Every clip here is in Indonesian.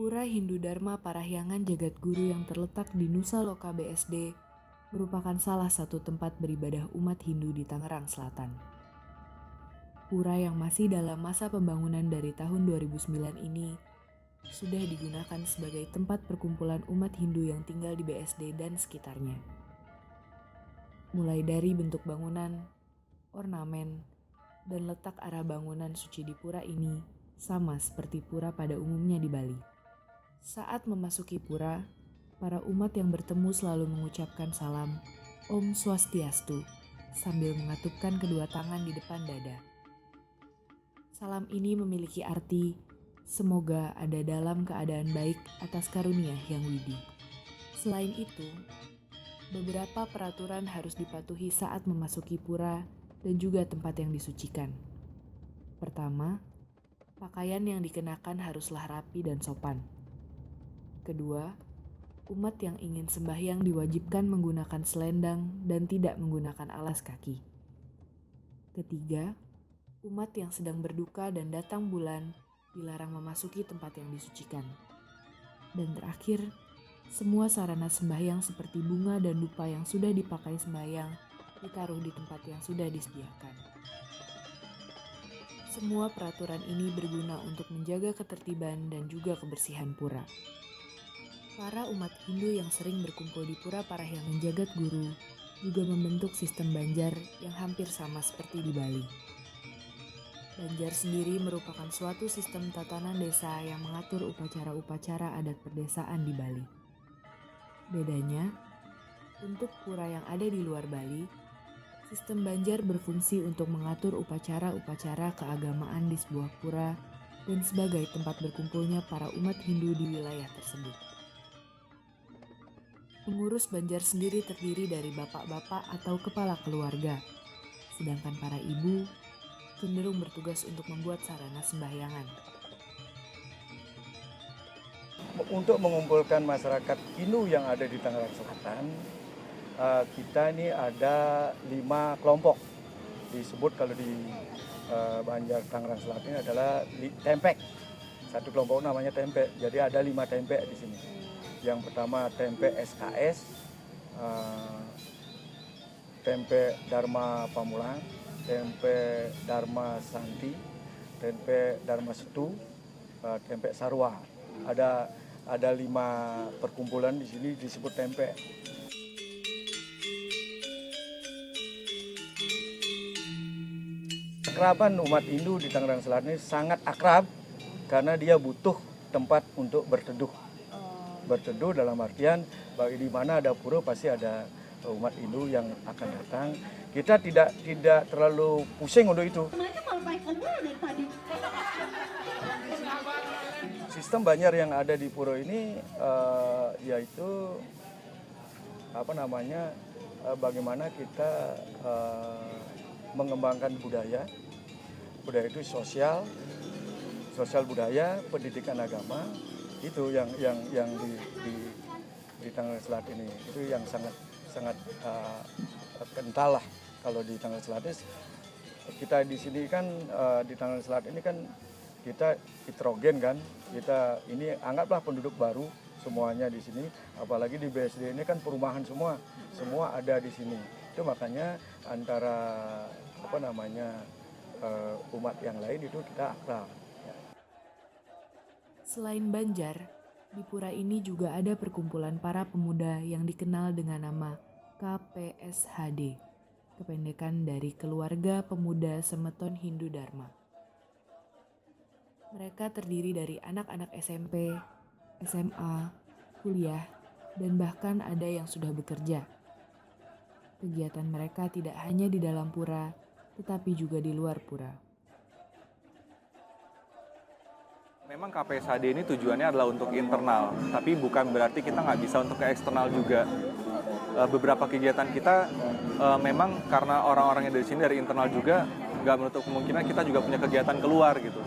Pura Hindu Dharma Parahyangan Jagat Guru yang terletak di Nusa Loka BSD merupakan salah satu tempat beribadah umat Hindu di Tangerang Selatan. Pura yang masih dalam masa pembangunan dari tahun 2009 ini sudah digunakan sebagai tempat perkumpulan umat Hindu yang tinggal di BSD dan sekitarnya. Mulai dari bentuk bangunan, ornamen, dan letak arah bangunan suci di pura ini sama seperti pura pada umumnya di Bali. Saat memasuki pura, para umat yang bertemu selalu mengucapkan salam Om Swastiastu sambil mengatupkan kedua tangan di depan dada. Salam ini memiliki arti semoga ada dalam keadaan baik atas karunia yang widi. Selain itu, beberapa peraturan harus dipatuhi saat memasuki pura dan juga tempat yang disucikan. Pertama, pakaian yang dikenakan haruslah rapi dan sopan. Kedua, umat yang ingin sembahyang diwajibkan menggunakan selendang dan tidak menggunakan alas kaki. Ketiga, umat yang sedang berduka dan datang bulan dilarang memasuki tempat yang disucikan. Dan terakhir, semua sarana sembahyang seperti bunga dan dupa yang sudah dipakai sembahyang ditaruh di tempat yang sudah disediakan. Semua peraturan ini berguna untuk menjaga ketertiban dan juga kebersihan pura. Para umat Hindu yang sering berkumpul di Pura Parahyangan Jagat Guru juga membentuk sistem banjar yang hampir sama seperti di Bali. Banjar sendiri merupakan suatu sistem tatanan desa yang mengatur upacara-upacara adat perdesaan di Bali. Bedanya, untuk pura yang ada di luar Bali, sistem banjar berfungsi untuk mengatur upacara-upacara keagamaan di sebuah pura dan sebagai tempat berkumpulnya para umat Hindu di wilayah tersebut. Pengurus banjar sendiri terdiri dari bapak-bapak atau kepala keluarga, sedangkan para ibu cenderung bertugas untuk membuat sarana sembahyangan. Untuk mengumpulkan masyarakat Hindu yang ada di Tangerang Selatan, kita ini ada 5 kelompok. Disebut kalau di Banjar Tangerang Selatan ini adalah tempek. Satu kelompok namanya tempek, jadi ada 5 tempek di sini. Yang pertama tempe SKS, tempe Dharma Pamulang, tempe Dharma Santi, tempe Dharma Setu, tempe Sarwa. Ada 5 perkumpulan di sini disebut tempe. Keakraban umat Hindu di Tangerang Selatan ini sangat akrab karena dia butuh tempat untuk berteduh. Berteduh dalam artian di mana ada pura pasti ada umat Hindu yang akan datang. Kita tidak terlalu pusing untuk itu. Sistem banjar yang ada di pura ini yaitu bagaimana kita mengembangkan budaya itu sosial budaya, pendidikan agama. Itu yang di Tangerang Selatan ini itu yang sangat kental lah. Kalau di Tangerang Selatan kita di sini kan di Tangerang Selatan ini kan kita heterogen kan, kita ini anggaplah penduduk baru semuanya di sini, apalagi di BSD ini kan perumahan semua ada di sini. Itu makanya antara umat yang lain itu kita akrab. Selain Banjar, di pura ini juga ada perkumpulan para pemuda yang dikenal dengan nama KPSHD, kependekan dari Keluarga Pemuda Semeton Hindu Dharma. Mereka terdiri dari anak-anak SMP, SMA, kuliah, dan bahkan ada yang sudah bekerja. Kegiatan mereka tidak hanya di dalam pura, tetapi juga di luar pura. Memang KPSHD ini tujuannya adalah untuk internal, tapi bukan berarti kita nggak bisa untuk ke eksternal juga. Beberapa kegiatan kita memang karena orang-orang yang dari sini dari internal juga nggak menutup kemungkinan kita juga punya kegiatan keluar gitu.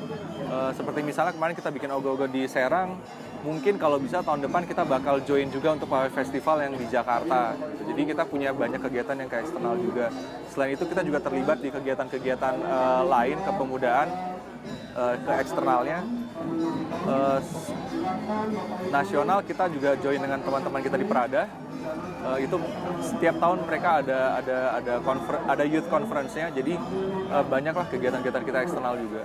Seperti misalnya kemarin kita bikin ogoh-ogoh di Serang, mungkin kalau bisa tahun depan kita bakal join juga untuk Pawai Festival yang di Jakarta. Jadi kita punya banyak kegiatan yang ke eksternal juga. Selain itu kita juga terlibat di kegiatan-kegiatan lain, kepemudaan, ke eksternalnya. Nasional kita juga join dengan teman-teman kita di Prada. Itu setiap tahun mereka ada youth conference-nya, jadi banyaklah kegiatan-kegiatan kita eksternal juga.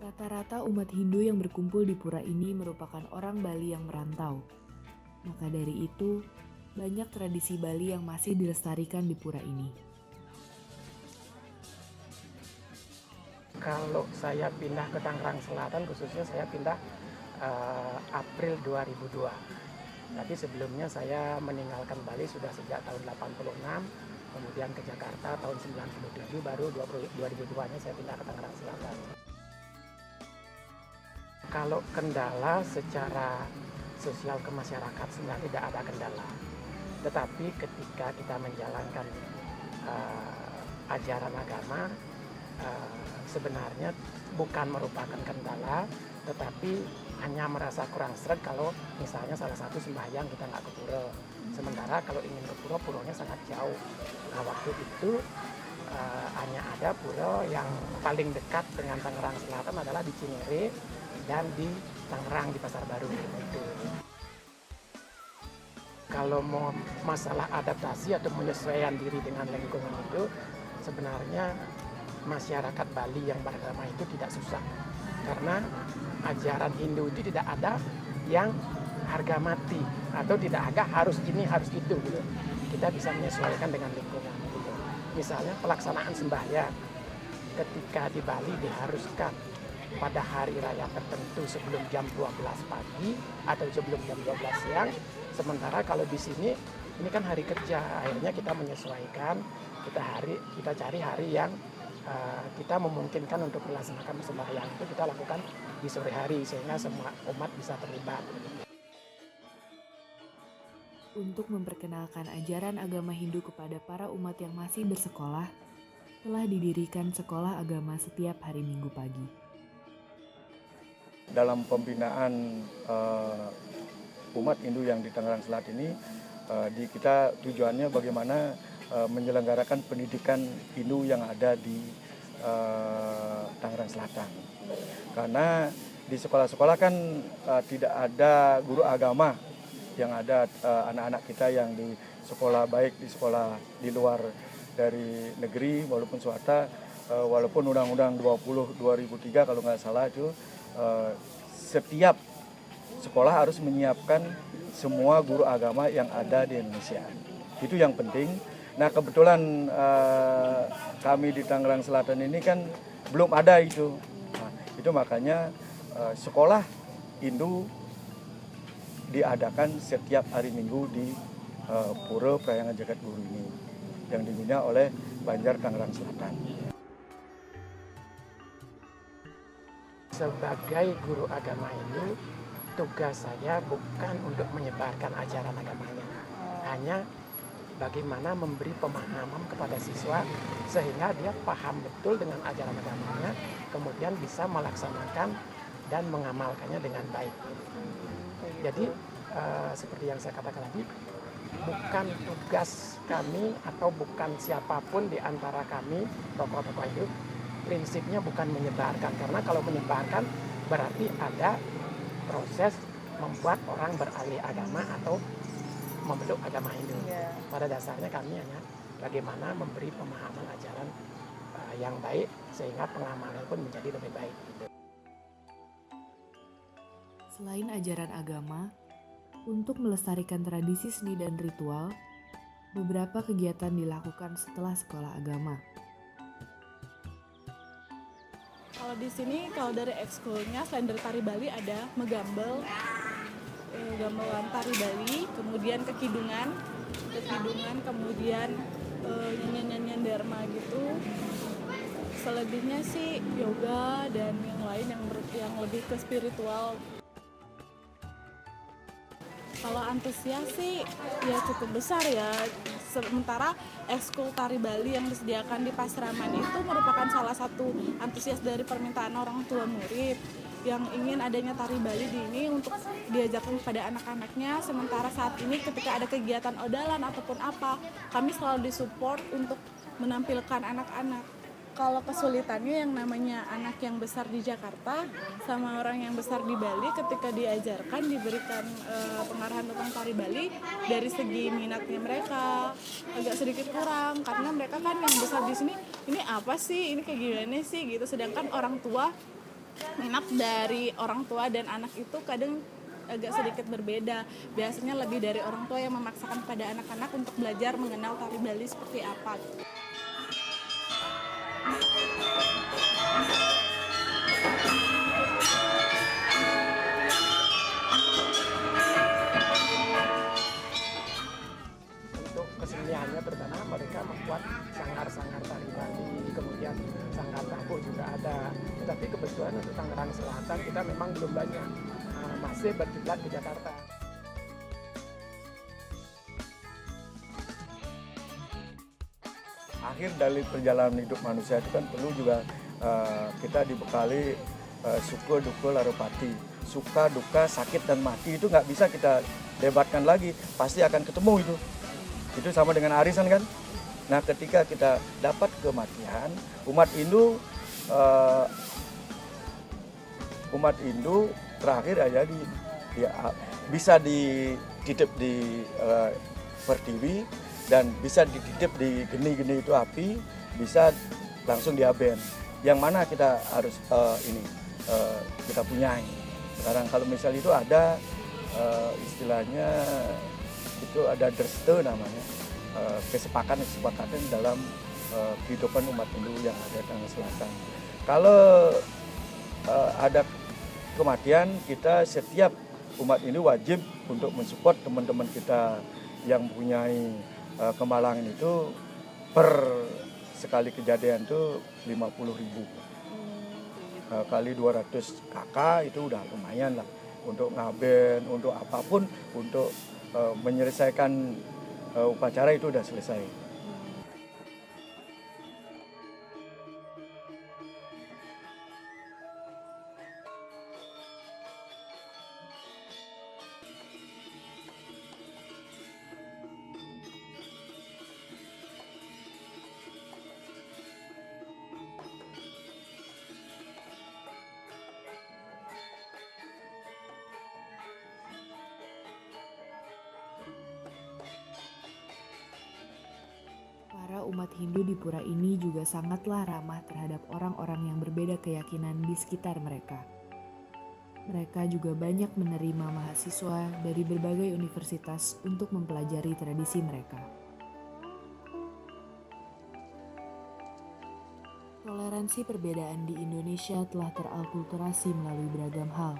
Rata-rata umat Hindu yang berkumpul di pura ini merupakan orang Bali yang merantau. Maka dari itu, banyak tradisi Bali yang masih dilestarikan di pura ini. Kalau saya pindah ke Tangerang Selatan, khususnya saya pindah April 2002. Tapi sebelumnya saya meninggalkan Bali sudah sejak tahun 86, kemudian ke Jakarta tahun 97, baru 2002-nya saya pindah ke Tangerang Selatan. Kalau kendala secara sosial ke masyarakat sebenarnya tidak ada kendala. Tetapi ketika kita menjalankan ajaran agama, sebenarnya bukan merupakan kendala, tetapi hanya merasa kurang seret kalau misalnya salah satu sembahyang kita nggak ke pura. Sementara kalau ingin ke pura, puranya sangat jauh. Nah waktu itu hanya ada pura yang paling dekat dengan Tangerang Selatan adalah di Cinere dan di Tangerang di Pasar Baru. Gitu. Kalau mau masalah adaptasi atau menyesuaikan diri dengan lingkungan itu, sebenarnya masyarakat Bali yang beragama itu tidak susah. Karena ajaran Hindu itu tidak ada yang harga mati atau tidak ada harus ini harus itu gitu. Kita bisa menyesuaikan dengan lingkungan gitu. Misalnya pelaksanaan sembahyang ketika di Bali diharuskan pada hari raya tertentu sebelum jam 12 pagi atau sebelum jam 12 siang. Sementara kalau di sini ini kan hari kerja, akhirnya kita menyesuaikan, kita cari hari yang kita memungkinkan untuk melaksanakan sembahyang itu kita lakukan di sore hari sehingga semua umat bisa terlibat. Untuk memperkenalkan ajaran agama Hindu kepada para umat yang masih bersekolah, telah didirikan sekolah agama setiap hari Minggu pagi. Dalam pembinaan umat Hindu yang di Tangerang Selatan ini, kita tujuannya bagaimana menyelenggarakan pendidikan Hindu yang ada di Tangerang Selatan. Karena di sekolah-sekolah kan tidak ada guru agama, yang ada anak-anak kita yang di sekolah, baik di sekolah di luar dari negeri walaupun swasta, walaupun Undang-Undang 20/2003 kalau nggak salah itu, setiap sekolah harus menyiapkan semua guru agama yang ada di Indonesia. Itu yang penting. Nah kebetulan kami di Tangerang Selatan ini kan belum ada itu. Nah, itu makanya sekolah Hindu diadakan setiap hari Minggu di Pura Prayangan Jagat Guru ini yang dibina oleh Banjar Tangerang Selatan. Sebagai guru agama Hindu, tugas saya bukan untuk menyebarkan ajaran agamanya, hanya bagaimana memberi pemahaman kepada siswa sehingga dia paham betul dengan ajaran agamanya, kemudian bisa melaksanakan dan mengamalkannya dengan baik. Jadi seperti yang saya katakan tadi, bukan tugas kami atau bukan siapapun di antara kami tokoh-tokoh itu, prinsipnya bukan menyebarkan, karena kalau menyebarkan berarti ada proses membuat orang beralih agama atau memeluk agama Hindu. Pada dasarnya kami hanya bagaimana memberi pemahaman ajaran yang baik sehingga pengamalan pun menjadi lebih baik. Selain ajaran agama, untuk melestarikan tradisi seni dan ritual, beberapa kegiatan dilakukan setelah sekolah agama. Kalau di sini, kalau dari ekskulnya selain dari tari Bali ada megambel, gamelan tari Bali, kemudian kekidungan, kemudian nyanyian dharma gitu. Selebihnya sih yoga dan yang lain yang lebih ke spiritual. Kalau antusias sih ya cukup besar ya, Sementara ekskul tari Bali yang disediakan di Pasraman itu merupakan salah satu antusias dari permintaan orang tua murid yang ingin adanya tari Bali di ini untuk diajarkan kepada anak-anaknya. Sementara saat ini ketika ada kegiatan odalan ataupun apa, kami selalu disupport untuk menampilkan anak-anak. Kalau kesulitannya yang namanya anak yang besar di Jakarta sama orang yang besar di Bali, ketika diajarkan, diberikan pengarahan tentang tari Bali, dari segi minatnya mereka agak sedikit kurang, karena mereka kan yang besar di sini, ini apa sih, ini kayak gimana sih gitu. Sedangkan orang tua, minat dari orang tua dan anak itu kadang agak sedikit berbeda. Biasanya lebih dari orang tua yang memaksakan pada anak-anak untuk belajar mengenal tari Bali seperti apa. Untuk keseniannya terutama mereka membuat sanggar-sanggar tari Bali, kemudian sanggar tabu juga ada. Tetapi kebetulan untuk Tangerang Selatan kita memang belum banyak, masih berkiblat ke Jakarta. Akhir dari perjalanan hidup manusia itu kan perlu juga kita dibekali suka, duka, larupati. Suka, duka, sakit, dan mati itu nggak bisa kita debatkan lagi. Pasti akan ketemu itu. Itu sama dengan arisan kan. Nah ketika kita dapat kematian, umat Hindu terakhir aja bisa dititip di Pertiwi, dan bisa dititip di geni-geni itu api, bisa langsung di Aben. Yang mana kita harus kita punyai. Sekarang kalau misalnya itu ada istilahnya itu ada dreste namanya, kesepakatan dalam kehidupan umat Hindu yang ada di Tangerang Selatan. Kalau ada kematian, kita setiap umat Hindu wajib untuk mensupport teman-teman kita yang mempunyai kemalangan itu. Per sekali kejadian itu 50.000 kali 200 kakak itu udah lumayan lah untuk ngaben, untuk apapun, untuk menyelesaikan upacara itu udah selesai. Para umat Hindu di pura ini juga sangatlah ramah terhadap orang-orang yang berbeda keyakinan di sekitar mereka. Mereka juga banyak menerima mahasiswa dari berbagai universitas untuk mempelajari tradisi mereka. Toleransi perbedaan di Indonesia telah teralkulturasi melalui beragam hal,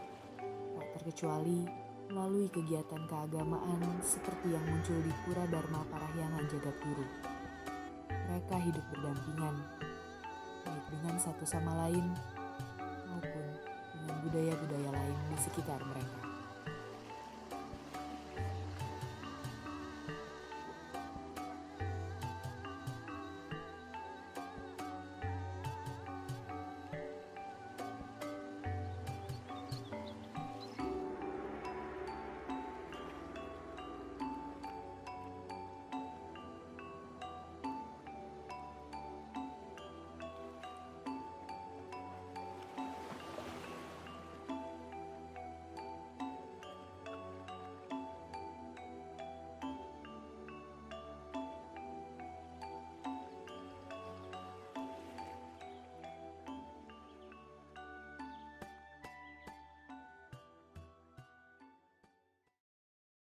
tak terkecuali melalui kegiatan keagamaan seperti yang muncul di Pura Dharma Parahyangan Jagadguru. Mereka hidup berdampingan, baik dengan satu sama lain maupun dengan budaya-budaya lain di sekitar mereka.